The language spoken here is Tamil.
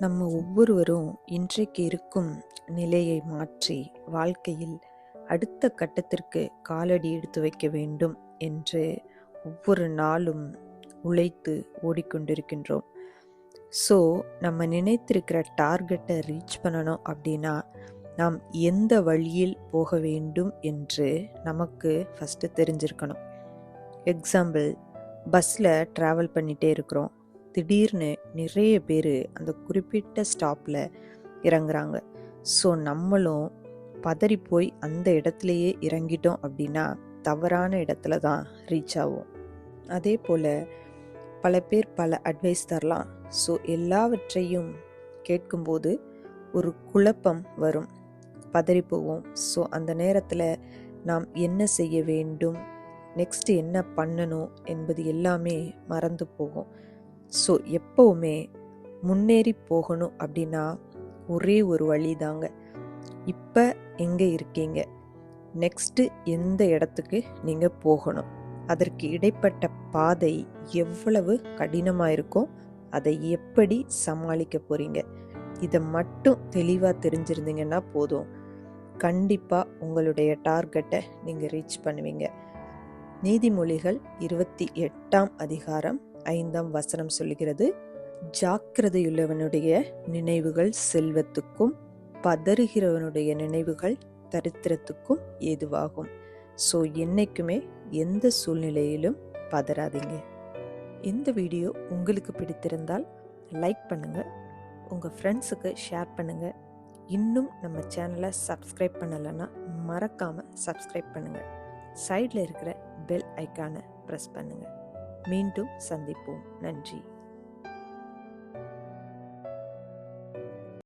நம்ம ஒவ்வொருவரும் இன்றைக்கு இருக்கும் நிலையை மாற்றி வாழ்க்கையில் அடுத்த கட்டத்திற்கு காலடி எடுத்து வைக்க வேண்டும் என்று ஒவ்வொரு நாளும் உழைத்து ஓடிக்கொண்டிருக்கின்றோம். ஸோ நம்ம நினைத்திருக்கிற டார்கெட்டை ரீச் பண்ணணும் அப்படின்னா நாம் எந்த வழியில் போக வேண்டும் என்று நமக்கு ஃபஸ்ட்டு தெரிஞ்சிருக்கணும். எக்ஸாம்பிள், பஸ்ஸில் ட்ராவல் பண்ணிகிட்டே இருக்கிறோம். திடீர்னு நிறைய பேர் அந்த குறிப்பிட்ட ஸ்டாப்பில் இறங்குறாங்க. ஸோ நம்மளும் பதறி போய் அந்த இடத்துலையே இறங்கிட்டோம் அப்படின்னா தவறான இடத்துல தான் ரீச் ஆகும். அதே போல் பல பேர் பல அட்வைஸ் தரலாம். ஸோ எல்லாவற்றையும் கேட்கும்போது ஒரு குழப்பம் வரும், பதறி போவோம். ஸோ அந்த நேரத்தில் நாம் என்ன செய்ய வேண்டும், நெக்ஸ்ட் என்ன பண்ணணும் என்பது எல்லாமே மறந்து போகும். ஸோ எப்போவுமே முன்னேறி போகணும் அப்படின்னா ஒரே ஒரு வழி தாங்க. இப்போ எங்கே இருக்கீங்க, நெக்ஸ்ட்டு எந்த இடத்துக்கு நீங்கள் போகணும், அதற்கு இடைப்பட்ட பாதை எவ்வளவு கடினமாக இருக்கும், அதை எப்படி சமாளிக்க போகிறீங்க, இதை மட்டும் தெளிவாக தெரிஞ்சிருந்தீங்கன்னா போதும். கண்டிப்பாக உங்களுடைய டார்கெட்டை நீங்கள் ரீச் பண்ணுவீங்க. நீதிமொழிகள் 28ஆம் அதிகாரம் 5ஆம் வசனம் சொல்லுகிறது, ஜாக்கிரதையுள்ளவனுடைய நினைவுகள் செல்வத்துக்கும் பதறுகிறவனுடைய நினைவுகள் தரித்திரத்துக்கும் ஏதுவாகும். ஸோ என்னைக்குமே எந்த சூழ்நிலையிலும் பதறாதீங்க. இந்த வீடியோ உங்களுக்கு பிடித்திருந்தால் லைக் பண்ணுங்கள், உங்கள் ஃப்ரெண்ட்ஸுக்கு ஷேர் பண்ணுங்கள். இன்னும் நம்ம சேனலை சப்ஸ்கிரைப் பண்ணலைன்னா மறக்காமல் சப்ஸ்கிரைப் பண்ணுங்கள். சைடில் இருக்கிற பெல் ஐக்கானை ப்ரெஸ் பண்ணுங்கள். மீண்டும் சந்திப்போம். நன்றி.